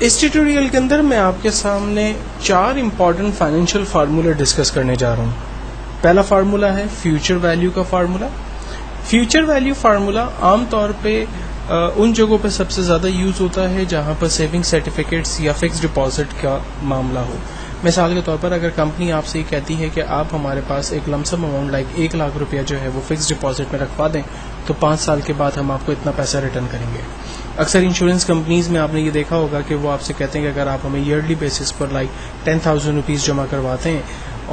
इस ट्यूटोरियल के अंदर मैं आपके सामने 4 इंपॉर्टेंट फाइनेंशियल फार्मूला डिस्कस करने जा रहा हूँ। पहला फार्मूला है फ्यूचर वैल्यू का फार्मूला। फ्यूचर वैल्यू फार्मूला आमतौर पे उन जगहों पे सबसे ज़्यादा यूज़ होता है जहाँ पर सेविंग सर्टिफिकेट्स या फिक्स डिपॉजिट का मामला हो। मिसाल के तौर पर अगर कंपनी आपसे कहती है कि आप हमारे पास एक लमसम अमाउंट लाइक 1 लाख रुपया जो है वो फिक्स डिपॉजिट में रखवा दें तो 5 साल के बाद हम आपको इतना पैसा रिटर्न करेंगे। अक्सर इंश्योरेंस कंपनीज में आपने ये देखा होगा कि वो आपसे कहते हैं कि अगर आप हमें ईयरली बेसिस पर लाइक 10,000 रुपीज़ जमा करवाते हैं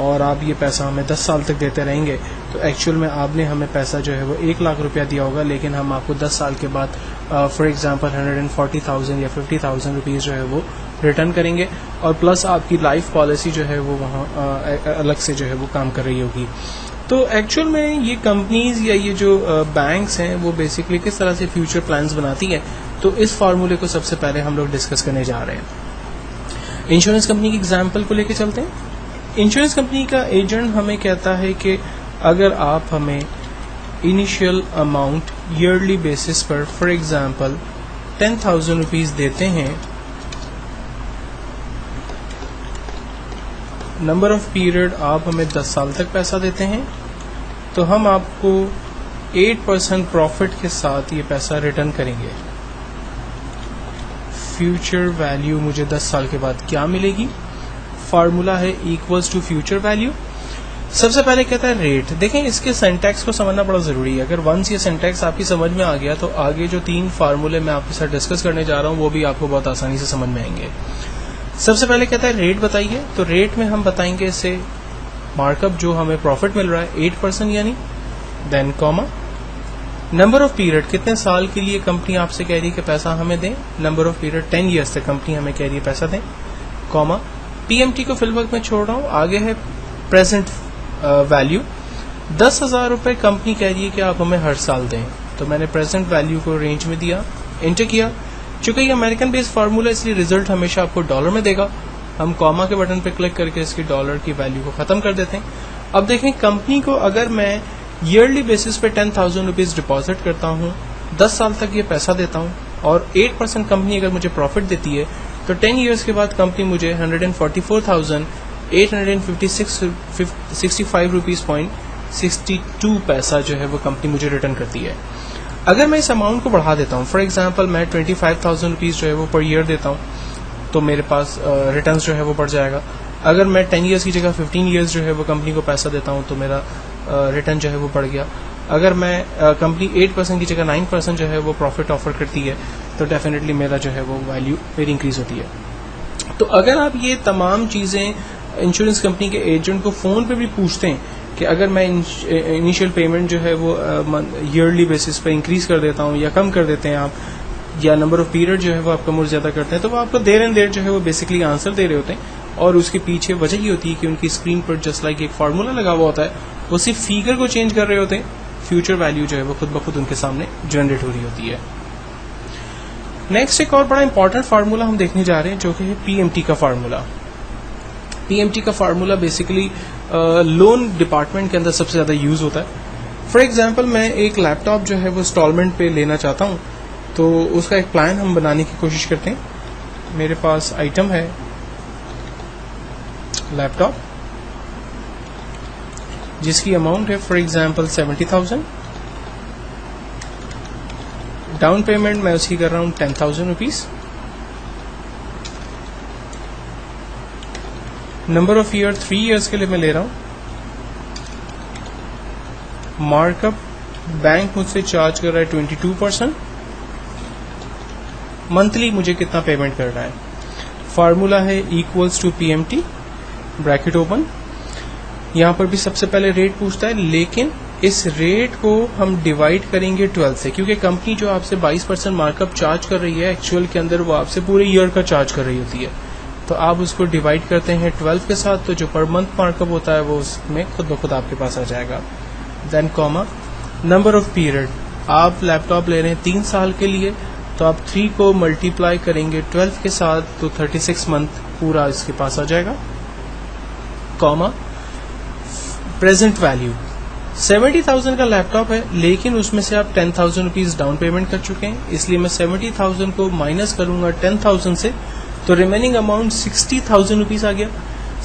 और आप ये पैसा हमें 10 साल तक देते रहेंगे तो एक्चुअल में आपने हमें पैसा जो है वो 1 लाख रुपया दिया होगा, लेकिन हम आपको 10 साल के बाद फॉर एग्जांपल 140,000 या 50,000 रुपीज़ जो है वो रिटर्न करेंगे और प्लस आपकी लाइफ पॉलिसी जो है वो वहाँ अलग से जो है वो काम कर रही होगी। तो एक्चुअल में ये कंपनीज या ये जो बैंक्स हैं वो बेसिकली किस तरह से फ्यूचर प्लान्स बनाती हैं, तो इस फार्मूले को सबसे पहले हम लोग डिस्कस करने जा रहे हैं। इंश्योरेंस कंपनी की एग्जांपल को लेके चलते हैं। इंश्योरेंस कंपनी का एजेंट हमें कहता है कि अगर आप हमें इनिशियल अमाउंट ईयरली बेसिस पर फॉर एग्जांपल 10,000 रुपीज़ देते हैं, नंबर ऑफ पीरियड आप हमें 10 साल तक पैसा देते हैं, तो हम आपको 8% प्रॉफिट के साथ ये पैसा रिटर्न करेंगे। फ्यूचर वैल्यू मुझे 10 साल के बाद क्या मिलेगी? फार्मूला है इक्वल्स टू फ्यूचर वैल्यू। सबसे पहले कहता है रेट। देखें, इसके सिंटैक्स को समझना बड़ा जरूरी है। अगर वंस ये सिंटैक्स आपकी समझ में आ गया तो आगे जो 3 फार्मूले मैं आपके साथ डिस्कस करने जा रहा हूँ वो भी आपको बहुत आसानी से समझ में आएंगे। सबसे पहले कहता है रेट बताइए, तो रेट में हम बताएंगे इसे मार्कअप जो हमें प्रॉफिट मिल रहा है 8% यानी, then comma number of period, कितने साल के लिए कंपनी आपसे कह रही है कि पैसा हमें दें, नंबर ऑफ पीरियड 10 ईयर्स तक कंपनी हमें कह रही है पैसा दें, कॉमा पीएमटी को फिल वक्त में छोड़ रहा हूँ। आगे है प्रेजेंट वैल्यू, 10,000 रुपये कंपनी कह रही है कि आप हमें हर साल दें, तो मैंने प्रेजेंट वैल्यू को रेंज में दिया, एंटर किया। चूंकि ये अमेरिकन बेस्ड फार्मूला इसलिए रिजल्ट हमेशा आपको डॉलर में देगा। हम कॉमा के बटन पर क्लिक करके इसकी डॉलर की वैल्यू को खत्म कर देते हैं। अब देखें, कंपनी को अगर मैं ईयरली बेसिस पे 10,000 रुपीज़ डिपॉजिट करता हूँ, 10 साल तक ये पैसा देता हूँ और 8% कंपनी अगर मुझे प्रॉफिट देती है तो 10 ईयर्स के बाद कंपनी मुझे 144,865 रुपीज़ पॉइंट 62 पैसा जो है वो कंपनी मुझे रिटर्न करती है। अगर मैं इस अमाउंट को बढ़ा देता हूँ, फॉर एग्जांपल मैं 25,000 रुपीज़ जो है वो पर ईयर देता हूँ, तो मेरे पास रिटर्न जो है वो बढ़ जाएगा। अगर मैं 10 ईयर्स की जगह 15 ईयर्स जो है वो कंपनी को पैसा देता हूँ तो मेरा रिटर्न जो है वो बढ़ गया। अगर मैं कंपनी 8% की जगह 9% जो है वो प्रॉफिट ऑफर करती है तो डेफिनेटली मेरा जो है वो वैल्यू मेरी इंक्रीज होती है। तो अगर आप ये तमाम चीज़ें इंश्योरेंस कंपनी के एजेंट को फ़ोन पे भी पूछते हैं कि अगर मैं इनिशियल पेमेंट जो है वो ईयरली बेसिस पे इंक्रीज कर देता हूँ या कम कर देते हैं आप, या नंबर ऑफ पीरियड जो है वो आप कम और ज़्यादा करते हैं, तो वो आपको देर एंड देर जो है वो बेसिकली आंसर दे रहे होते हैं। और उसके पीछे वजह ये होती है कि उनकी स्क्रीन पर जस्ट लाइक एक फार्मूला लगा हुआ होता है, वो सिर्फ फिगर को चेंज कर रहे होते हैं, फ्यूचर वैल्यू जो है वो खुद ब खुद उनके सामने जनरेट हो रही होती है। नेक्स्ट एक और बड़ा इंपॉर्टेंट फार्मूला हम देखने जा रहे हैं जो कि है पीएमटी का फार्मूला। पीएमटी का फार्मूला बेसिकली लोन डिपार्टमेंट के अंदर सबसे ज़्यादा यूज़ होता है। फॉर एग्जांपल मैं एक लैपटॉप जो है वो इंस्टॉलमेंट पे लेना चाहता हूँ, तो उसका एक प्लान हम बनाने की कोशिश करते हैं। मेरे पास आइटम है लैपटॉप जिसकी अमाउंट है फॉर एग्जांपल 70,000, डाउन पेमेंट मैं उसकी कर रहा हूँ 10,000 rupees, number of year 3 years के लिए मैं ले रहा हूँ, मार्कअप बैंक मुझसे चार्ज कर रहा है 22%, मंथली मुझे कितना पेमेंट करना है। फार्मूला है equals to PMT bracket open. यहाँ पर भी सबसे पहले रेट पूछता है, लेकिन इस रेट को हम डिवाइड करेंगे 12 से, क्योंकि कंपनी जो आपसे 22% मार्कअप चार्ज कर रही है एक्चुअल के अंदर वो आपसे पूरे ईयर का चार्ज कर रही होती है। तो आप उसको डिवाइड करते हैं 12 के साथ, तो जो पर मंथ मार्कअप होता है वो उसमें खुद ब खुद आपके पास आ जाएगा। Then comma number of period, आप लैपटॉप ले रहे हैं 3 साल के लिए, तो आप 3 को मल्टीप्लाई करेंगे 12 के साथ तो 36 मंथ पूरा इसके पास आ जाएगा, कॉमा प्रेजेंट वैल्यू 70,000 का लैपटॉप है, लेकिन उसमें से आप 10,000 रुपीज़ डाउन पेमेंट कर चुके हैं, इसलिए मैं 70,000 को माइनस करूंगा 10,000 से, तो रिमेनिंग अमाउंट 60,000 रुपीज़ आ गया।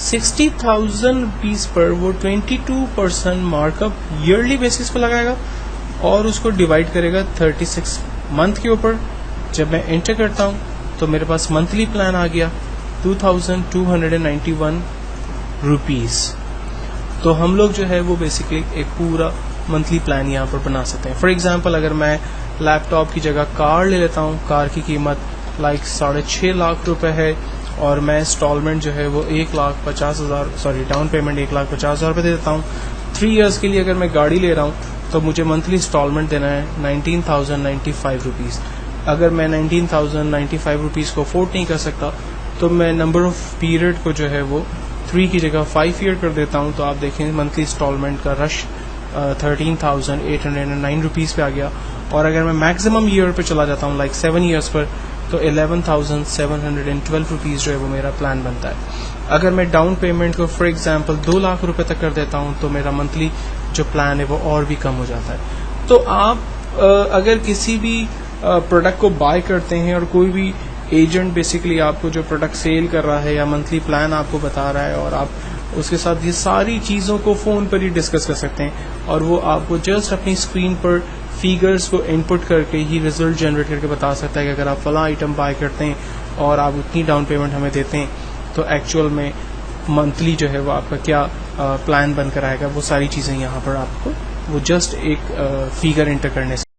60,000 रुपीज़ पर वो 22% मार्कअप ईयरली बेसिस पर लगाएगा और उसको डिवाइड करेगा 36 मंथ के ऊपर। जब मैं एंटर करता हूँ तो मेरे पास मंथली प्लान आ गया 2,291 रुपीज़। तो हम लोग जो है वो बेसिकली एक पूरा मंथली प्लान यहाँ पर बना सकते हैं। फॉर एग्जांपल अगर मैं लैपटॉप की जगह कार ले लेता हूँ, कार की कीमत 6.5 लाख रुपए है और मैं इंस्टॉलमेंट जो है वो 1,50,000 डाउन पेमेंट 1,50,000 रुपये दे देता हूँ। 3 इयर्स के लिए अगर मैं गाड़ी ले रहा हूँ तो मुझे मंथली इंस्टॉलमेंट देना है 19,095 रुपीज़। अगर मैं 19,095 रुपीज़ को अफोर्ड नहीं कर सकता तो मैं नंबर ऑफ पीरियड को जो है वो 3 की जगह 5 ईयर कर देता हूँ। तो आप देखें मंथली इंस्टॉलमेंट का रश 13,809 रुपीज़ पे आ गया। और अगर मैं मैक्सिमम ईयर पे चला जाता हूँ 7 ईयर्स पर तो 11,712 रुपीज़ जो है वो मेरा प्लान बनता है। अगर मैं डाउन पेमेंट को फॉर एग्जांपल 2 लाख रुपए तक कर देता हूँ तो मेरा मंथली जो प्लान है वो और भी कम हो जाता है। तो आप अगर किसी भी प्रोडक्ट को बाय करते हैं और कोई भी एजेंट बेसिकली आपको जो प्रोडक्ट सेल कर रहा है या मंथली प्लान आपको बता रहा है और आप उसके साथ ये सारी चीज़ों को फ़ोन पर ही डिस्कस कर सकते हैं और वो आपको जस्ट अपनी स्क्रीन पर फिगर्स को इनपुट करके ही रिजल्ट जनरेट करके बता सकता है कि अगर आप फला आइटम बाय करते हैं और आप उतनी डाउन पेमेंट हमें देते हैं तो एक्चुअल में मंथली जो है वो आपका क्या प्लान बनकर आएगा। वो सारी चीज़ें यहाँ पर आपको वो जस्ट एक फिगर इंटर करने से